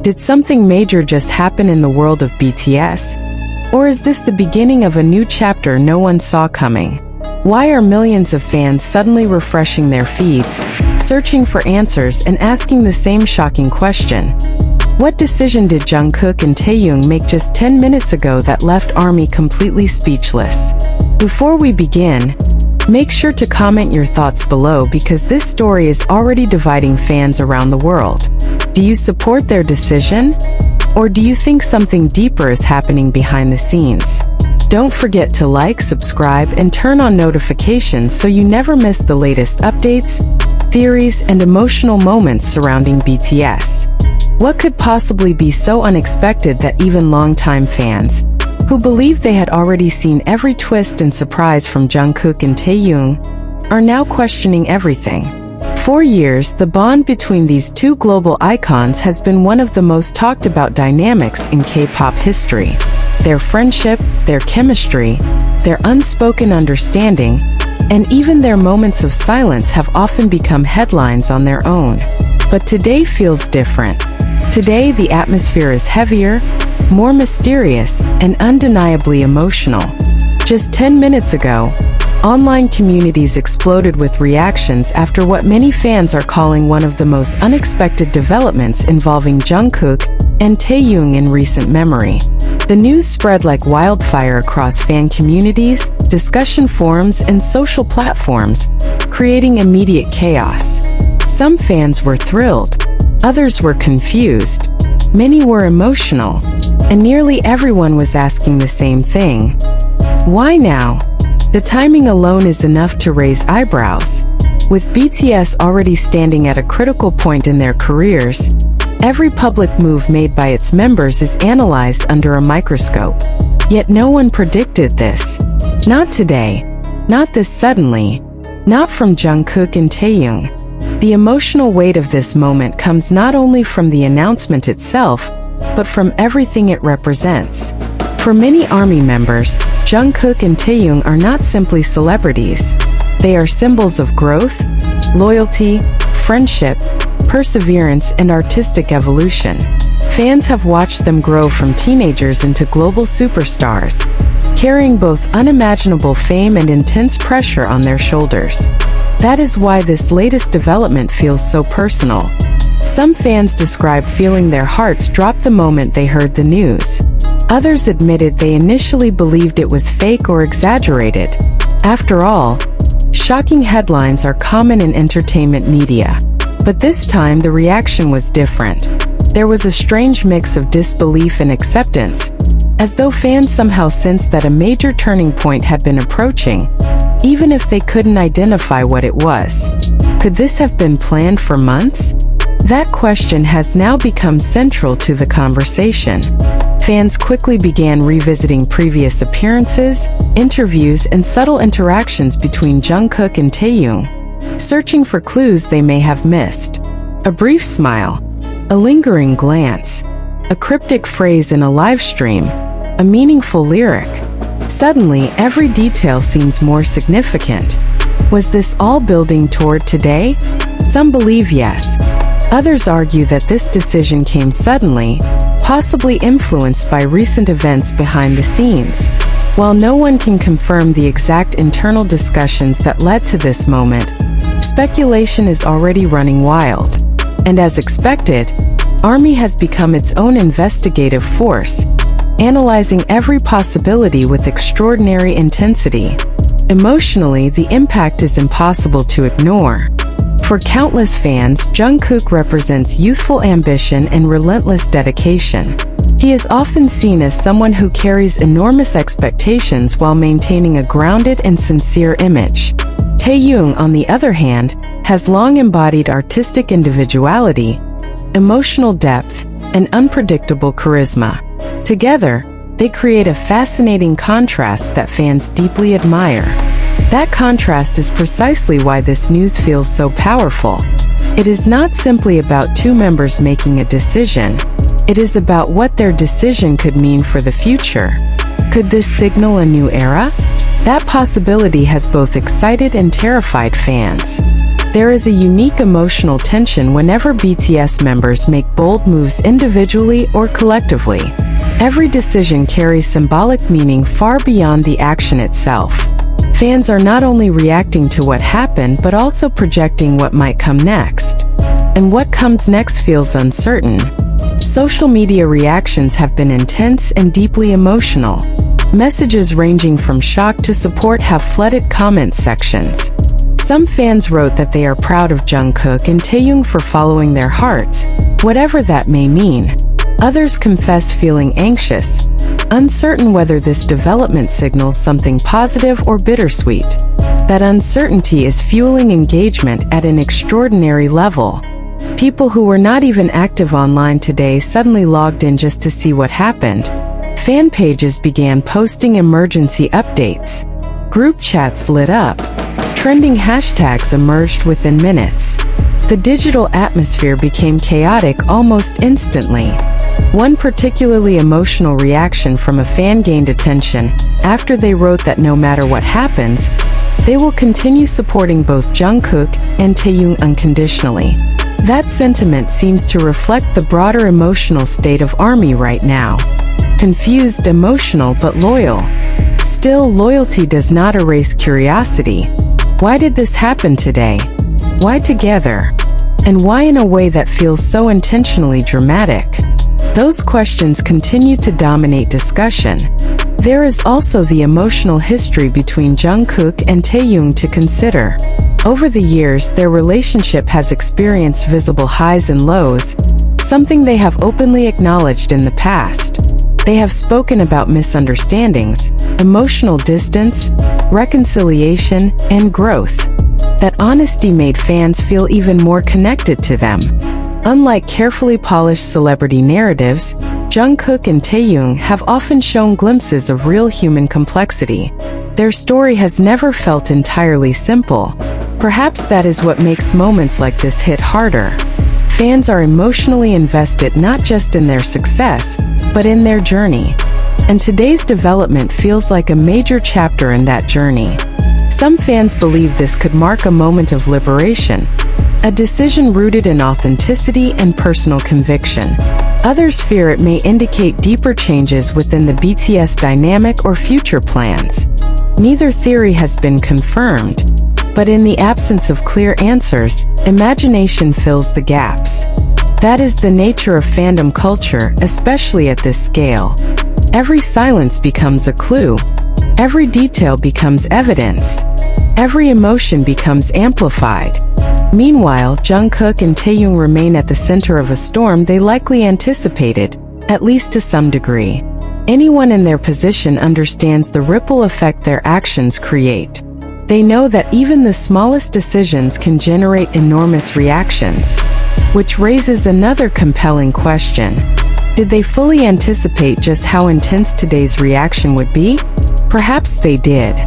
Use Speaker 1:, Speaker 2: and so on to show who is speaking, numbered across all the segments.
Speaker 1: Did something major just happen in the world of BTS? Or is this the beginning of a new chapter no one saw coming? Why are millions of fans suddenly refreshing their feeds, searching for answers and asking the same shocking question? What decision did Jungkook and Taehyung make just 10 minutes ago that left ARMY completely speechless? Before we begin, make sure to comment your thoughts below because this story is already dividing fans around the world. Do you support their decision? Or do you think something deeper is happening behind the scenes? Don't forget to like, subscribe, and turn on notifications so you never miss the latest updates, theories, and emotional moments surrounding BTS. What could possibly be so unexpected that even longtime fans, who believed they had already seen every twist and surprise from Jungkook and Taehyung, are now questioning everything? For years, the bond between these two global icons has been one of the most talked about dynamics in K-pop history. Their friendship, their chemistry, their unspoken understanding, and even their moments of silence have often become headlines on their own. But today feels different. Today, the atmosphere is heavier, more mysterious, and undeniably emotional. Just 10 minutes ago, online communities exploded with reactions after what many fans are calling one of the most unexpected developments involving Jungkook and Taehyung in recent memory. The news spread like wildfire across fan communities, discussion forums, and social platforms, creating immediate chaos. Some fans were thrilled, others were confused, many were emotional, and nearly everyone was asking the same thing. Why now? The timing alone is enough to raise eyebrows. With BTS already standing at a critical point in their careers, every public move made by its members is analyzed under a microscope. Yet no one predicted this. Not today. Not this suddenly. Not from Jungkook and Taehyung. The emotional weight of this moment comes not only from the announcement itself, but from everything it represents. For many ARMY members, Jungkook and Taehyung are not simply celebrities. They are symbols of growth, loyalty, friendship, perseverance, and artistic evolution. Fans have watched them grow from teenagers into global superstars, carrying both unimaginable fame and intense pressure on their shoulders. That is why this latest development feels so personal. Some fans described feeling their hearts drop the moment they heard the news. Others admitted they initially believed it was fake or exaggerated. After all, shocking headlines are common in entertainment media. But this time the reaction was different. There was a strange mix of disbelief and acceptance, as though fans somehow sensed that a major turning point had been approaching, even if they couldn't identify what it was. Could this have been planned for months? That question has now become central to the conversation. Fans quickly began revisiting previous appearances, interviews, and subtle interactions between Jungkook and Taehyung, searching for clues they may have missed. A brief smile, a lingering glance, a cryptic phrase in a live stream, a meaningful lyric. Suddenly, every detail seems more significant. Was this all building toward today? Some believe yes. Others argue that this decision came suddenly, possibly influenced by recent events behind the scenes. While no one can confirm the exact internal discussions that led to this moment, speculation is already running wild. And as expected, ARMY has become its own investigative force, analyzing every possibility with extraordinary intensity. Emotionally, the impact is impossible to ignore. For countless fans, Jungkook represents youthful ambition and relentless dedication. He is often seen as someone who carries enormous expectations while maintaining a grounded and sincere image. Taehyung, on the other hand, has long embodied artistic individuality, emotional depth, and unpredictable charisma. Together, they create a fascinating contrast that fans deeply admire. That contrast is precisely why this news feels so powerful. It is not simply about two members making a decision. It is about what their decision could mean for the future. Could this signal a new era? That possibility has both excited and terrified fans. There is a unique emotional tension whenever BTS members make bold moves individually or collectively. Every decision carries symbolic meaning far beyond the action itself. Fans are not only reacting to what happened but also projecting what might come next. And what comes next feels uncertain. Social media reactions have been intense and deeply emotional. Messages ranging from shock to support have flooded comment sections. Some fans wrote that they are proud of Jungkook and Taehyung for following their hearts, whatever that may mean. Others confess feeling anxious, uncertain whether this development signals something positive or bittersweet. That uncertainty is fueling engagement at an extraordinary level. People who were not even active online today suddenly logged in just to see what happened. Fan pages began posting emergency updates. Group chats lit up. Trending hashtags emerged within minutes. The digital atmosphere became chaotic almost instantly. One particularly emotional reaction from a fan gained attention after they wrote that no matter what happens, they will continue supporting both Jungkook and Taehyung unconditionally. That sentiment seems to reflect the broader emotional state of ARMY right now. Confused, emotional, but loyal. Still, loyalty does not erase curiosity. Why did this happen today? Why together? And why in a way that feels so intentionally dramatic? Those questions continue to dominate discussion. There is also the emotional history between Jungkook and Taehyung to consider. Over the years, their relationship has experienced visible highs and lows, something they have openly acknowledged in the past. They have spoken about misunderstandings, emotional distance, reconciliation, and growth. That honesty made fans feel even more connected to them. Unlike carefully polished celebrity narratives, Jungkook and Taehyung have often shown glimpses of real human complexity. Their story has never felt entirely simple. Perhaps that is what makes moments like this hit harder. Fans are emotionally invested not just in their success, but in their journey. And today's development feels like a major chapter in that journey. Some fans believe this could mark a moment of liberation, a decision rooted in authenticity and personal conviction. Others fear it may indicate deeper changes within the BTS dynamic or future plans. Neither theory has been confirmed, but in the absence of clear answers, imagination fills the gaps. That is the nature of fandom culture, especially at this scale. Every silence becomes a clue. Every detail becomes evidence. Every emotion becomes amplified. Meanwhile, Jungkook and Taehyung remain at the center of a storm they likely anticipated, at least to some degree. Anyone in their position understands the ripple effect their actions create. They know that even the smallest decisions can generate enormous reactions. Which raises another compelling question. Did they fully anticipate just how intense today's reaction would be? Perhaps they did.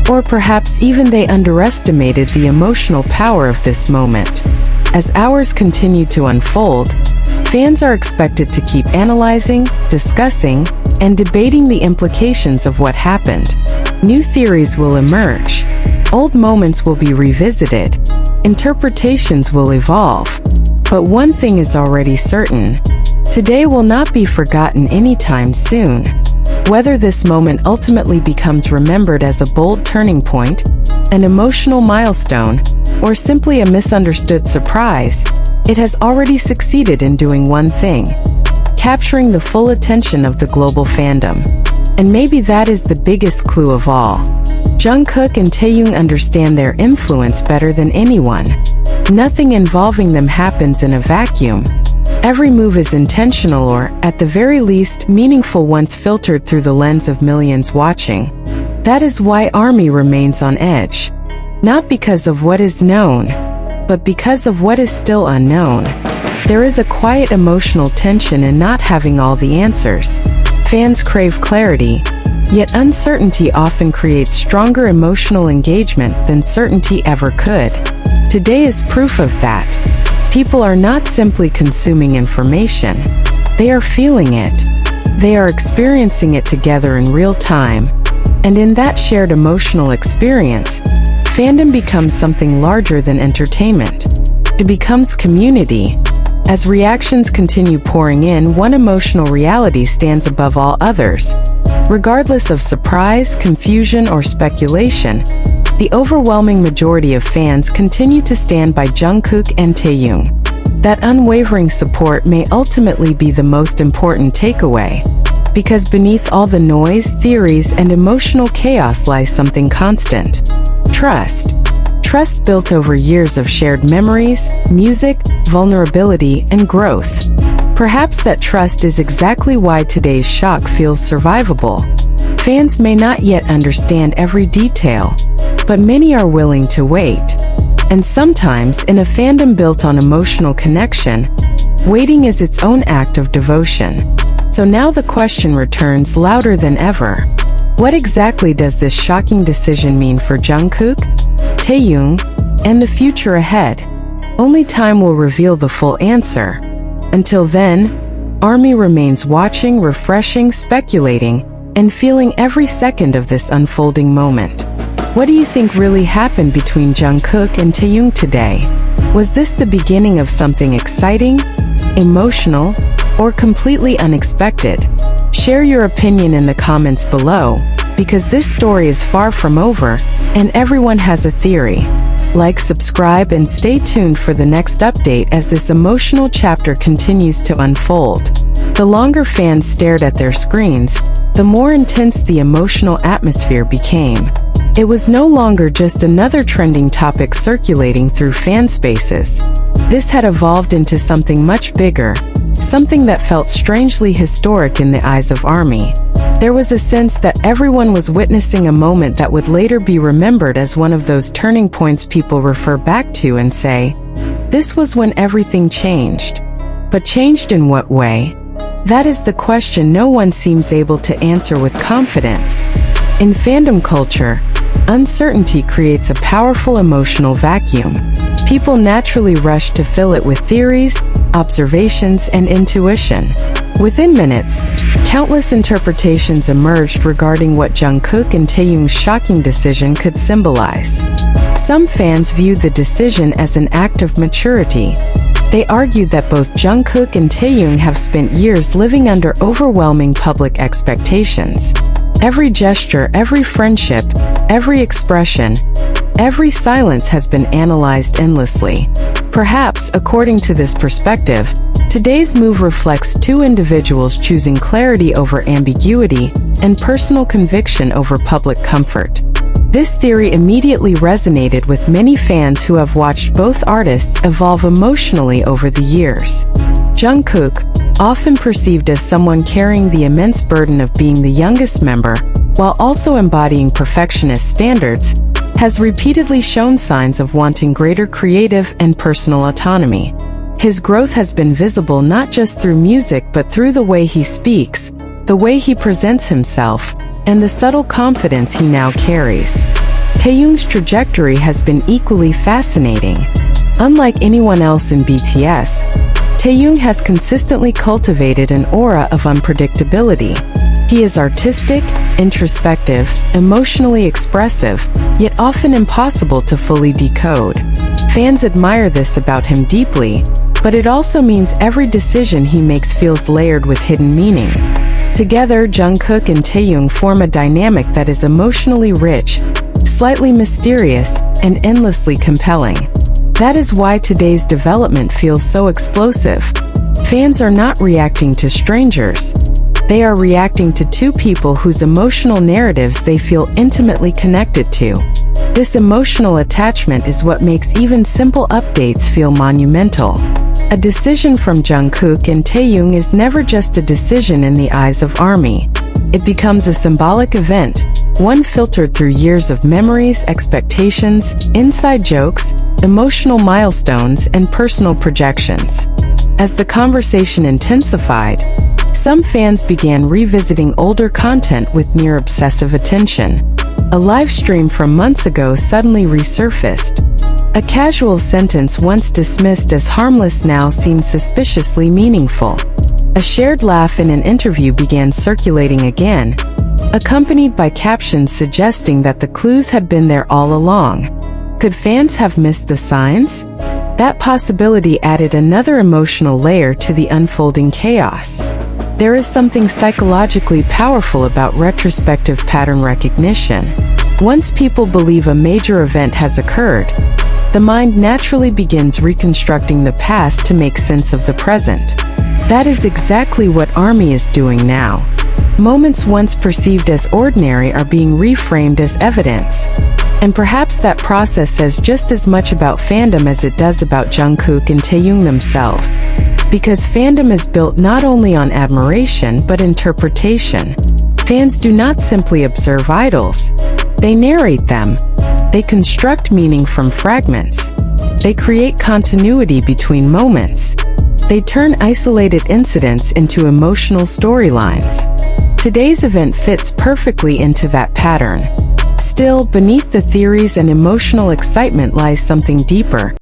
Speaker 1: Or perhaps even they underestimated the emotional power of this moment. As hours continue to unfold, fans are expected to keep analyzing, discussing, and debating the implications of what happened. New theories will emerge. Old moments will be revisited. Interpretations will evolve. But one thing is already certain. Today will not be forgotten anytime soon. Whether this moment ultimately becomes remembered as a bold turning point, an emotional milestone, or simply a misunderstood surprise, it has already succeeded in doing one thing: capturing the full attention of the global fandom. And maybe that is the biggest clue of all. Jungkook and Taehyung understand their influence better than anyone. Nothing involving them happens in a vacuum. Every move is intentional or, at the very least, meaningful once filtered through the lens of millions watching. That is why ARMY remains on edge. Not because of what is known, but because of what is still unknown. There is a quiet emotional tension in not having all the answers. Fans crave clarity, yet uncertainty often creates stronger emotional engagement than certainty ever could. Today is proof of that. People are not simply consuming information. They are feeling it. They are experiencing it together in real time. And in that shared emotional experience, fandom becomes something larger than entertainment. It becomes community. As reactions continue pouring in, one emotional reality stands above all others. Regardless of surprise, confusion, or speculation, the overwhelming majority of fans continue to stand by Jungkook and Taehyung. That unwavering support may ultimately be the most important takeaway. Because beneath all the noise, theories, and emotional chaos lies something constant. Trust. Trust built over years of shared memories, music, vulnerability, and growth. Perhaps that trust is exactly why today's shock feels survivable. Fans may not yet understand every detail, but many are willing to wait. And sometimes, in a fandom built on emotional connection, waiting is its own act of devotion. So now the question returns louder than ever. What exactly does this shocking decision mean for Jungkook, Taehyung, and the future ahead? Only time will reveal the full answer. Until then, ARMY remains watching, refreshing, speculating, and feeling every second of this unfolding moment. What do you think really happened between Jungkook and Taehyung today? Was this the beginning of something exciting, emotional, or completely unexpected? Share your opinion in the comments below, because this story is far from over, and everyone has a theory. Like, subscribe, and stay tuned for the next update as this emotional chapter continues to unfold. The longer fans stared at their screens, the more intense the emotional atmosphere became. It was no longer just another trending topic circulating through fan spaces. This had evolved into something much bigger, something that felt strangely historic in the eyes of ARMY. There was a sense that everyone was witnessing a moment that would later be remembered as one of those turning points people refer back to and say, "This was when everything changed." But changed in what way? That is the question no one seems able to answer with confidence. In fandom culture, uncertainty creates a powerful emotional vacuum. People naturally rush to fill it with theories, observations, and intuition. Within minutes, countless interpretations emerged regarding what Jungkook and Taehyung's shocking decision could symbolize. Some fans viewed the decision as an act of maturity. They argued that both Jungkook and Taehyung have spent years living under overwhelming public expectations. Every gesture, every friendship, every expression, every silence has been analyzed endlessly. Perhaps, according to this perspective, today's move reflects two individuals choosing clarity over ambiguity and personal conviction over public comfort. This theory immediately resonated with many fans who have watched both artists evolve emotionally over the years. Jungkook, often perceived as someone carrying the immense burden of being the youngest member, while also embodying perfectionist standards, has repeatedly shown signs of wanting greater creative and personal autonomy. His growth has been visible not just through music but through the way he speaks, the way he presents himself, and the subtle confidence he now carries. Taehyung's trajectory has been equally fascinating. Unlike anyone else in BTS, Taehyung has consistently cultivated an aura of unpredictability. He is artistic, introspective, emotionally expressive, yet often impossible to fully decode. Fans admire this about him deeply, but it also means every decision he makes feels layered with hidden meaning. Together, Jungkook and Taehyung form a dynamic that is emotionally rich, slightly mysterious, and endlessly compelling. That is why today's development feels so explosive. Fans are not reacting to strangers. They are reacting to two people whose emotional narratives they feel intimately connected to. This emotional attachment is what makes even simple updates feel monumental. A decision from Jungkook and Taehyung is never just a decision in the eyes of ARMY. It becomes a symbolic event, one filtered through years of memories, expectations, inside jokes, emotional milestones, and personal projections. As the conversation intensified, some fans began revisiting older content with near-obsessive attention. A live stream from months ago suddenly resurfaced. A casual sentence once dismissed as harmless now seemed suspiciously meaningful. A shared laugh in an interview began circulating again, accompanied by captions suggesting that the clues had been there all along. Could fans have missed the signs? That possibility added another emotional layer to the unfolding chaos. There is something psychologically powerful about retrospective pattern recognition. Once people believe a major event has occurred, the mind naturally begins reconstructing the past to make sense of the present. That is exactly what ARMY is doing now. Moments once perceived as ordinary are being reframed as evidence. And perhaps that process says just as much about fandom as it does about Jungkook and Taehyung themselves. Because fandom is built not only on admiration but interpretation. Fans do not simply observe idols. They narrate them. They construct meaning from fragments. They create continuity between moments. They turn isolated incidents into emotional storylines. Today's event fits perfectly into that pattern. Still, beneath the theories and emotional excitement lies something deeper.